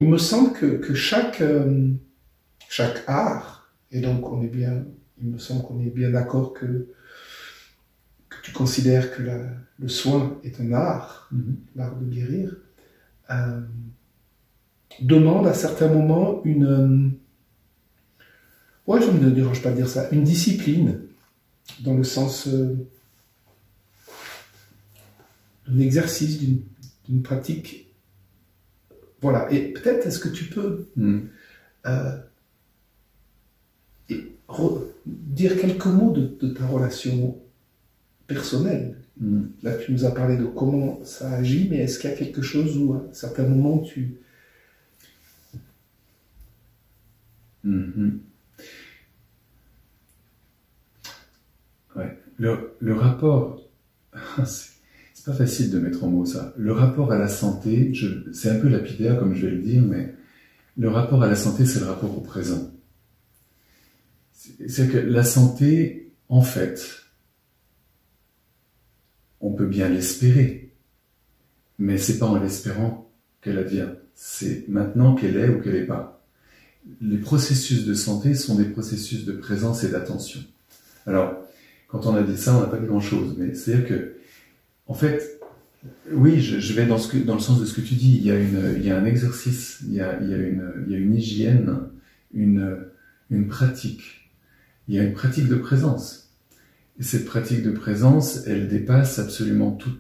Il me semble que chaque art, et donc il me semble qu'on est bien d'accord que tu considères que le soin est un art, l'art de guérir, demande à certains moments ouais, je ne me dérange pas de dire ça, une discipline, dans le sens d'un exercice, d'une pratique. Voilà, et peut-être est-ce que tu peux dire quelques mots de ta relation personnelle. Là, tu nous as parlé de comment ça agit, mais est-ce qu'il y a quelque chose où, à certains moments, tu... Ouais. Le rapport, c'est pas facile de mettre en mots ça. Le rapport à la santé, c'est un peu lapidaire comme je vais le dire, mais le rapport à la santé, c'est le rapport au présent. C'est que la santé, en fait, on peut bien l'espérer, mais c'est pas en l'espérant qu'elle advient. C'est maintenant qu'elle est ou qu'elle n'est pas. Les processus de santé sont des processus de présence et d'attention. Alors, quand on a dit ça, on n'a pas dit grand-chose, mais c'est-à-dire que, en fait, oui, je vais dans le sens de ce que tu dis. Il y a un exercice, il y a une hygiène, une pratique. Il y a une pratique de présence. Et cette pratique de présence, elle dépasse absolument tout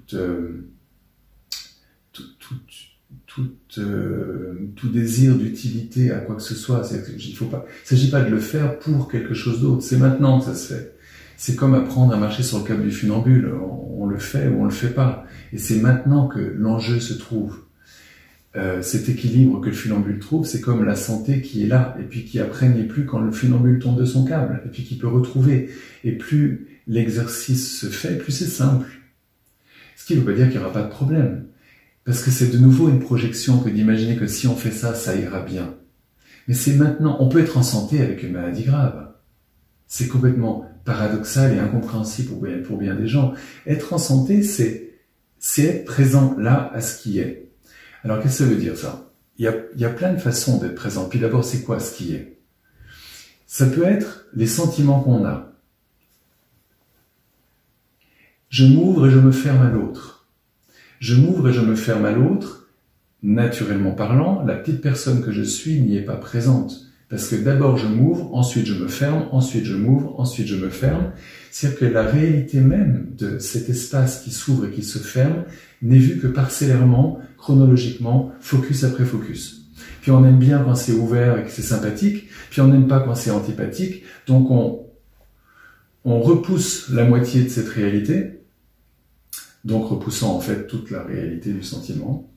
désir d'utilité à quoi que ce soit. Il ne s'agit pas de le faire pour quelque chose d'autre. C'est maintenant que ça se fait. C'est comme apprendre à marcher sur le câble du funambule. On le fait ou on le fait pas. Et c'est maintenant que l'enjeu se trouve. Cet équilibre que le funambule trouve, c'est comme la santé qui est là, et puis qui après n'est plus quand le funambule tombe de son câble, et puis qui peut retrouver. Et plus l'exercice se fait, plus c'est simple. Ce qui ne veut pas dire qu'il n'y aura pas de problème. Parce que c'est de nouveau une projection que d'imaginer que si on fait ça, ça ira bien. Mais c'est maintenant, on peut être en santé avec une maladie grave. C'est complètement paradoxal et incompréhensible pour bien des gens. Être en santé, c'est être présent là à ce qui est. Alors qu'est-ce que ça veut dire ça ? Il y a plein de façons d'être présent. Puis d'abord, c'est quoi ce qui est ? Ça peut être les sentiments qu'on a. Je m'ouvre et je me ferme à l'autre. Je m'ouvre et je me ferme à l'autre, naturellement parlant, la petite personne que je suis n'y est pas présente. Parce que d'abord je m'ouvre, ensuite je me ferme, ensuite je m'ouvre, ensuite je me ferme. C'est-à-dire que la réalité même de cet espace qui s'ouvre et qui se ferme n'est vue que parcellairement, chronologiquement, focus après focus. Puis on aime bien quand c'est ouvert et que c'est sympathique, puis on n'aime pas quand c'est antipathique, donc on repousse la moitié de cette réalité, donc repoussant en fait toute la réalité du sentiment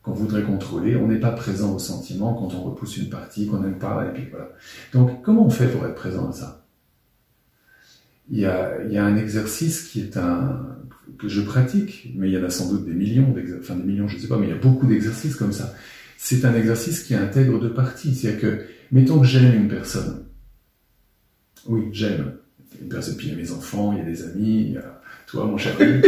qu'on voudrait contrôler. On n'est pas présent au sentiment quand on repousse une partie qu'on n'aime pas, et puis voilà. Donc comment on fait pour être présent à ça ? Il y a un exercice que je pratique, mais il y en a sans doute des millions, je sais pas, mais il y a beaucoup d'exercices comme ça. C'est un exercice qui intègre deux parties. C'est-à-dire que, mettons que j'aime une personne. Oui, j'aime une personne, puis il y a mes enfants, il y a des amis, il y a toi, mon cher ami.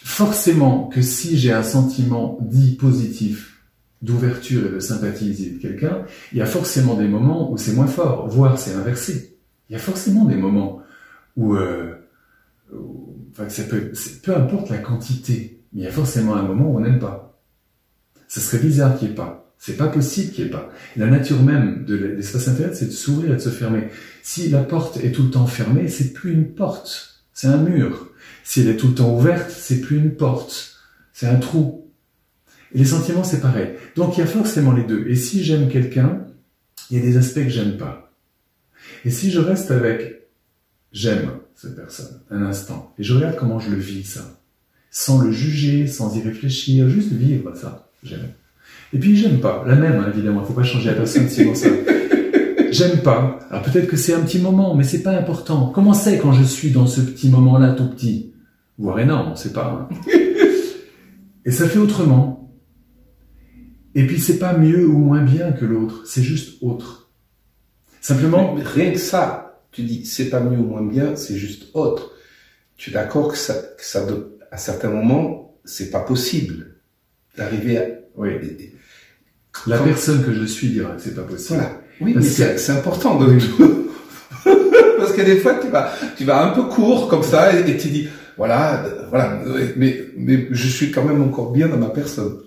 Forcément que si j'ai un sentiment dit positif, d'ouverture et de sympathie vis-à-vis de quelqu'un, il y a forcément des moments où c'est moins fort, voire c'est inversé. Il y a forcément des moments où peu importe la quantité, mais il y a forcément un moment où on n'aime pas. Ça serait bizarre qu'il n'y ait pas. C'est pas possible qu'il n'y ait pas. La nature même de l'espace intérieur, c'est de s'ouvrir et de se fermer. Si la porte est tout le temps fermée, c'est plus une porte, c'est un mur. Si elle est tout le temps ouverte, c'est plus une porte, c'est un trou. Et les sentiments, c'est pareil. Donc il y a forcément les deux. Et si j'aime quelqu'un, il y a des aspects que j'aime pas. Et si je reste avec j'aime cette personne un instant, et je regarde comment je le vis ça, sans le juger, sans y réfléchir, juste vivre ça, j'aime. Et puis j'aime pas, la même hein, évidemment, il faut pas changer la personne sinon ça. J'aime pas. Alors peut-être que c'est un petit moment, mais c'est pas important. Comment c'est quand je suis dans ce petit moment-là tout petit, voire énorme, on sait pas. Hein. Et ça fait autrement. Et puis c'est pas mieux ou moins bien que l'autre, c'est juste autre. Simplement... Mais rien que ça, tu dis c'est pas mieux ou moins bien, c'est juste autre. Tu es d'accord que ça à certains moments, c'est pas possible d'arriver à... Oui. La personne que je suis dira que c'est pas possible. Voilà. Oui, mais c'est important de... Parce que des fois, tu vas un peu court comme ça et tu dis, voilà, mais je suis quand même encore bien dans ma personne.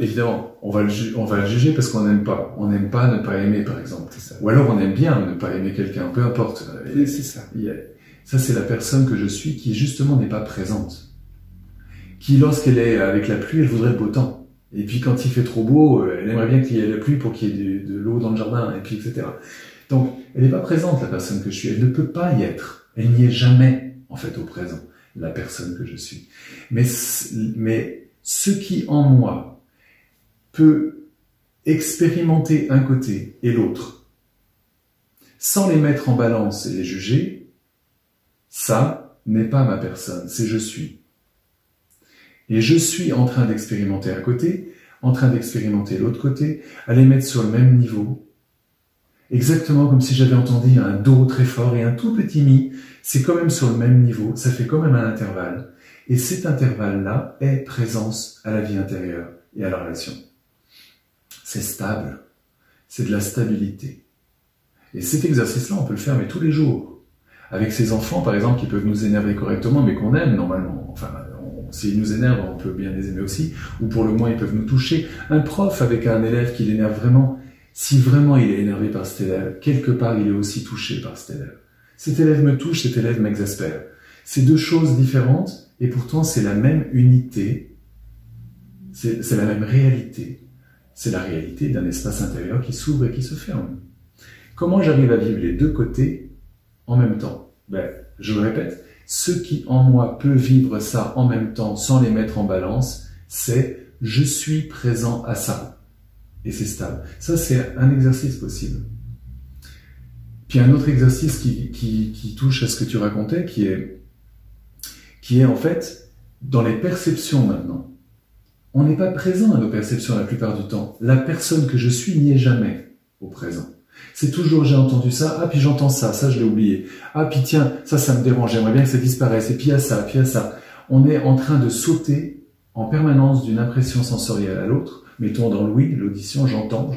Évidemment, on va le juger parce qu'on n'aime pas. On n'aime pas ne pas aimer, par exemple. C'est ça. Ou alors on aime bien ne pas aimer quelqu'un, peu importe. Et c'est ça. Ça, c'est la personne que je suis qui, justement, n'est pas présente. Qui, lorsqu'elle est avec la pluie, elle voudrait le beau temps. Et puis, quand il fait trop beau, elle aimerait bien qu'il y ait la pluie pour qu'il y ait de l'eau dans le jardin, et puis, etc. Donc, elle n'est pas présente, la personne que je suis. Elle ne peut pas y être. Elle n'y est jamais, en fait, au présent, la personne que je suis. Mais ce qui, en moi, peut expérimenter un côté et l'autre, sans les mettre en balance et les juger, ça n'est pas ma personne, c'est je suis. Et je suis en train d'expérimenter un côté, en train d'expérimenter l'autre côté, à les mettre sur le même niveau. Exactement comme si j'avais entendu un do très fort et un tout petit mi, c'est quand même sur le même niveau, ça fait quand même un intervalle. Et cet intervalle-là est présence à la vie intérieure et à la relation. C'est stable, c'est de la stabilité. Et cet exercice-là, on peut le faire mais tous les jours. Avec ses enfants, par exemple, qui peuvent nous énerver correctement, mais qu'on aime normalement. Enfin, s'ils nous énervent, on peut bien les aimer aussi. Ou pour le moins, ils peuvent nous toucher. Un prof avec un élève qui l'énerve vraiment, si vraiment il est énervé par cet élève, quelque part, il est aussi touché par cet élève. Cet élève me touche, cet élève m'exaspère. C'est deux choses différentes, et pourtant, c'est la même unité. C'est la même réalité. C'est la réalité d'un espace intérieur qui s'ouvre et qui se ferme. Comment j'arrive à vivre les deux côtés en même temps? Je le répète, ce qui en moi peut vivre ça en même temps sans les mettre en balance, c'est je suis présent à ça. Et c'est stable. Ça, c'est un exercice possible. Puis un autre exercice qui touche à ce que tu racontais, qui est en fait dans les perceptions maintenant. On n'est pas présent à nos perceptions la plupart du temps. La personne que je suis n'y est jamais au présent. C'est toujours j'ai entendu ça, ah puis j'entends ça, ça je l'ai oublié. Ah puis tiens, ça me dérange, j'aimerais bien que ça disparaisse, et puis il y a ça, puis il y a ça. On est en train de sauter en permanence d'une impression sensorielle à l'autre. Mettons dans l'ouïe, l'audition, j'entends,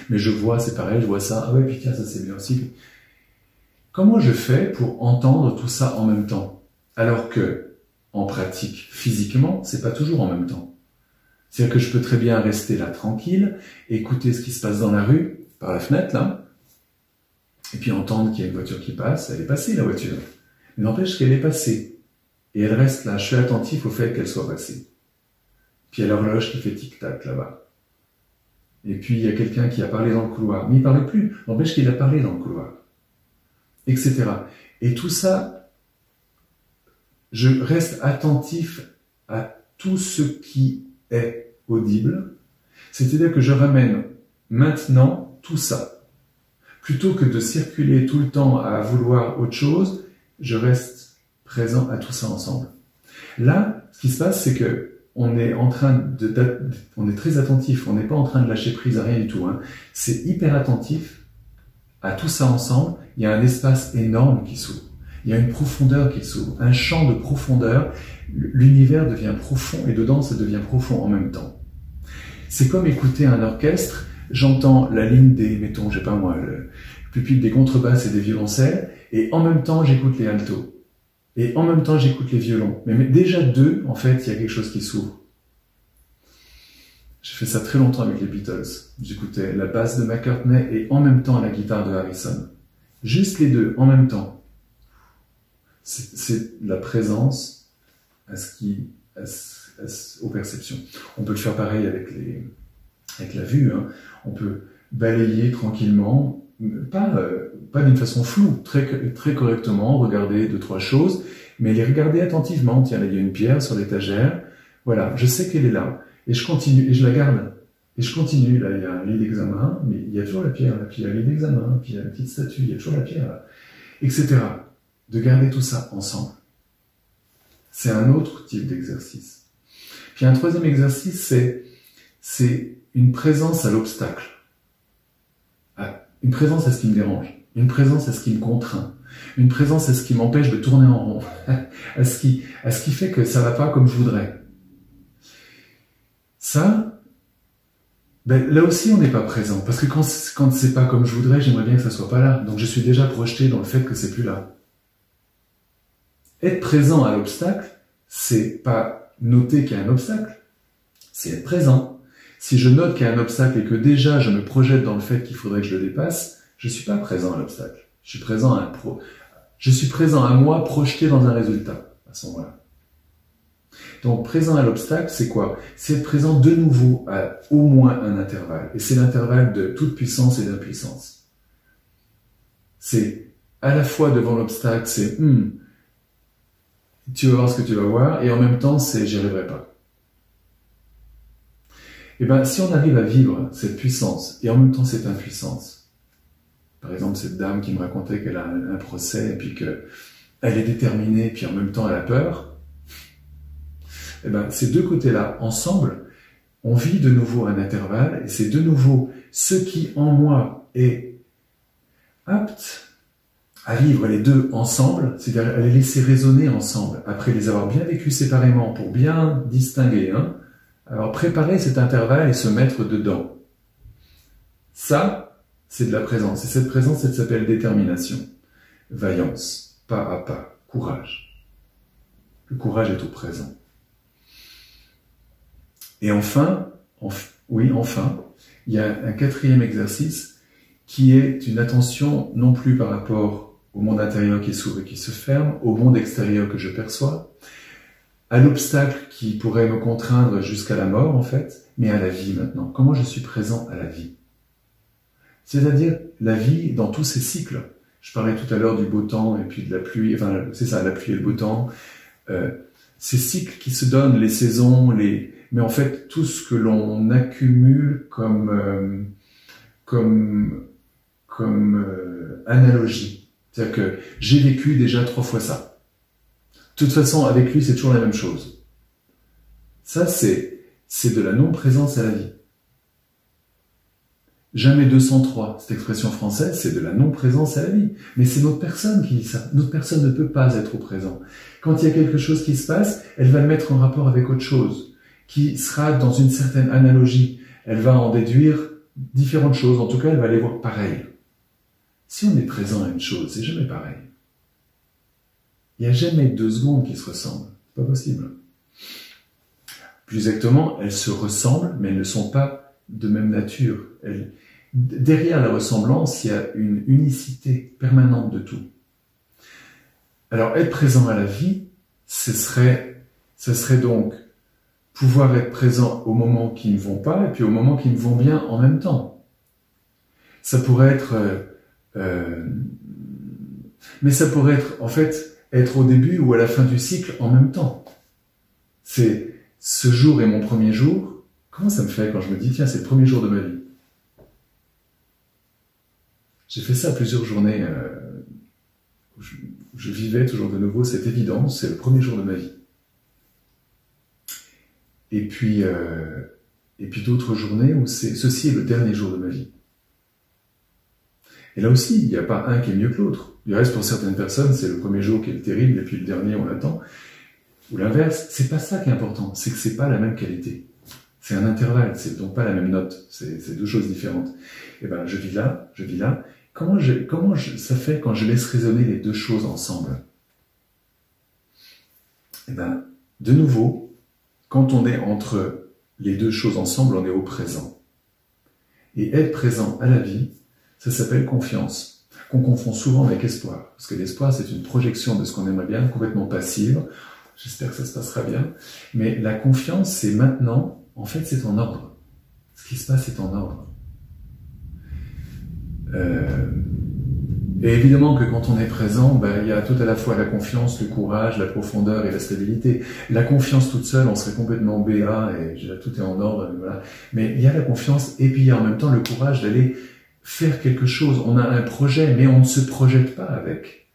mais je vois, c'est pareil, je vois ça, ah ouais, puis tiens, ça c'est bien aussi. Comment je fais pour entendre tout ça en même temps? Alors que, en pratique, physiquement, c'est pas toujours en même temps. C'est-à-dire que je peux très bien rester là, tranquille, écouter ce qui se passe dans la rue, par la fenêtre, là, et puis entendre qu'il y a une voiture qui passe, elle est passée, la voiture. Mais n'empêche qu'elle est passée. Et elle reste là, je suis attentif au fait qu'elle soit passée. Puis il y a l'horloge qui fait tic-tac, là-bas. Et puis il y a quelqu'un qui a parlé dans le couloir. Mais il ne parlait plus, n'empêche qu'il a parlé dans le couloir. Etc. Et tout ça, je reste attentif à tout ce qui est audible. C'est-à-dire que je ramène maintenant tout ça. Plutôt que de circuler tout le temps à vouloir autre chose, je reste présent à tout ça ensemble. Là, ce qui se passe, c'est que on est très attentif, on n'est pas en train de lâcher prise à rien du tout. C'est hyper attentif à tout ça ensemble. Il y a un espace énorme qui s'ouvre. Il y a une profondeur qui s'ouvre, un champ de profondeur. L'univers devient profond et dedans, ça devient profond en même temps. C'est comme écouter un orchestre. J'entends la ligne des, mettons, je sais pas moi, le pupitre des contrebasses et des violoncelles, et en même temps, j'écoute les altos. Et en même temps, j'écoute les violons. Mais déjà deux, en fait, il y a quelque chose qui s'ouvre. J'ai fait ça très longtemps avec les Beatles. J'écoutais la basse de McCartney et en même temps la guitare de Harrison. Juste les deux, en même temps. C'est la présence aux perceptions. On peut le faire pareil avec la vue. On peut balayer tranquillement, pas d'une façon floue, très correctement, regarder 2-3 choses, mais les regarder attentivement. Tiens, là, il y a une pierre sur l'étagère. Voilà, je sais qu'elle est là. Et je continue, et je la garde. Et je continue, là, il y a un lit d'examen, mais il y a toujours la pierre, là, puis il y a un lit d'examen, puis il y a une petite statue, il y a toujours la pierre, là, etc. De garder tout ça ensemble. C'est un autre type d'exercice. Puis un troisième exercice, c'est une présence à l'obstacle. Une présence à ce qui me dérange. Une présence à ce qui me contraint. Une présence à ce qui m'empêche de tourner en rond. à ce qui fait que ça va pas comme je voudrais. Ça, ben, là aussi on n'est pas présent. Parce que quand c'est pas comme je voudrais, j'aimerais bien que ça soit pas là. Donc je suis déjà projeté dans le fait que c'est plus là. Être présent à l'obstacle, c'est pas noter qu'il y a un obstacle, c'est être présent. Si je note qu'il y a un obstacle et que déjà je me projette dans le fait qu'il faudrait que je le dépasse, je suis pas présent à l'obstacle. Je suis présent à moi projeté dans un résultat à ce moment-là. Donc présent à l'obstacle, c'est quoi? C'est être présent de nouveau à au moins un intervalle. Et c'est l'intervalle de toute puissance et d'impuissance. C'est à la fois devant l'obstacle, c'est tu vas voir ce que tu vas voir, et en même temps, c'est j'y arriverai pas. Et bien, si on arrive à vivre cette puissance et en même temps cette impuissance, par exemple cette dame qui me racontait qu'elle a un procès et puis qu'elle est déterminée et puis en même temps elle a peur, et bien ces deux côtés-là, ensemble, on vit de nouveau un intervalle et c'est de nouveau ce qui en moi est apte à vivre les deux ensemble, c'est-à-dire à les laisser résonner ensemble, après les avoir bien vécus séparément pour bien distinguer, alors préparer cet intervalle et se mettre dedans. Ça, c'est de la présence. Et cette présence, elle s'appelle détermination, vaillance, pas à pas, courage. Le courage est au présent. Et enfin, il y a un quatrième exercice qui est une attention non plus par rapport au monde intérieur qui s'ouvre et qui se ferme, au monde extérieur que je perçois, à l'obstacle qui pourrait me contraindre jusqu'à la mort, en fait, mais à la vie maintenant. Comment je suis présent à la vie? C'est-à-dire la vie dans tous ses cycles. Je parlais tout à l'heure du beau temps et puis de la pluie, enfin, c'est ça, la pluie et le beau temps. Ces cycles qui se donnent, les saisons, mais en fait, tout ce que l'on accumule comme analogie. C'est-à-dire que j'ai vécu déjà 3 fois ça. De toute façon, avec lui, c'est toujours la même chose. Ça, c'est de la non-présence à la vie. Jamais 203, cette expression française, c'est de la non-présence à la vie. Mais c'est notre personne qui dit ça. Notre personne ne peut pas être au présent. Quand il y a quelque chose qui se passe, elle va le mettre en rapport avec autre chose, qui sera dans une certaine analogie. Elle va en déduire différentes choses. En tout cas, elle va les voir pareilles. Si on est présent à une chose, c'est jamais pareil. Il n'y a jamais 2 secondes qui se ressemblent. C'est pas possible. Plus exactement, elles se ressemblent, mais elles ne sont pas de même nature. Derrière la ressemblance, il y a une unicité permanente de tout. Alors, être présent à la vie, ce serait donc pouvoir être présent aux moments qui ne vont pas et puis aux moments qui me vont bien en même temps. Ça pourrait être... mais ça pourrait être, en fait, être au début ou à la fin du cycle en même temps. C'est ce jour est mon premier jour. Comment ça me fait quand je me dis, tiens, c'est le premier jour de ma vie? J'ai fait ça plusieurs journées où je vivais toujours de nouveau cette évidence, c'est le premier jour de ma vie. Et puis d'autres journées où ceci est le dernier jour de ma vie. Et là aussi, il n'y a pas un qui est mieux que l'autre. Du reste, pour certaines personnes, c'est le premier jour qui est terrible, et puis le dernier, on attend. Ou l'inverse, c'est pas ça qui est important, c'est que c'est pas la même qualité. C'est un intervalle, c'est donc pas la même note, c'est 2 choses différentes. Et ben, je vis là. Comment ça fait quand je laisse résonner les 2 choses ensemble? Et ben, de nouveau, quand on est entre les 2 choses ensemble, on est au présent. Et être présent à la vie, ça s'appelle confiance, qu'on confond souvent avec espoir. Parce que l'espoir, c'est une projection de ce qu'on aimerait bien, complètement passive. J'espère que ça se passera bien. Mais la confiance, c'est maintenant, en fait, c'est en ordre. Ce qui se passe est en ordre. Et évidemment que quand on est présent, il y a tout à la fois la confiance, le courage, la profondeur et la stabilité. La confiance toute seule, on serait complètement béat et tout est en ordre. Voilà. Mais il y a la confiance et puis il y a en même temps le courage d'aller faire quelque chose. On a un projet, mais on ne se projette pas avec.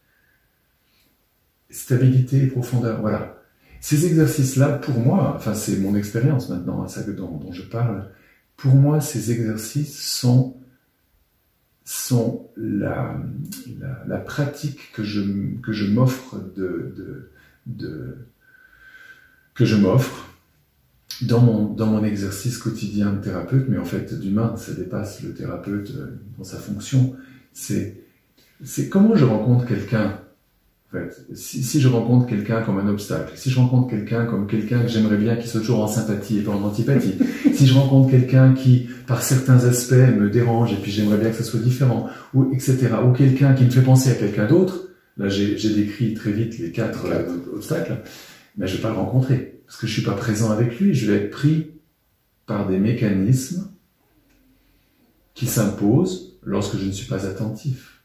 Stabilité et profondeur, voilà. Ces exercices-là, pour moi, enfin c'est mon expérience maintenant, ça dont je parle, pour moi ces exercices sont la pratique que je m'offre dans mon exercice quotidien de thérapeute, mais en fait d'humain, ça dépasse le thérapeute dans sa fonction, c'est comment je rencontre quelqu'un. En fait, si je rencontre quelqu'un comme un obstacle, si je rencontre quelqu'un comme quelqu'un que j'aimerais bien qu'il soit toujours en sympathie et pas en antipathie, si je rencontre quelqu'un qui, par certains aspects, me dérange et puis j'aimerais bien que ça soit différent, ou etc., ou quelqu'un qui me fait penser à quelqu'un d'autre, là j'ai décrit très vite les quatre obstacles, mais je vais pas le rencontrer, parce que je suis pas présent avec lui, je vais être pris par des mécanismes qui s'imposent lorsque je ne suis pas attentif.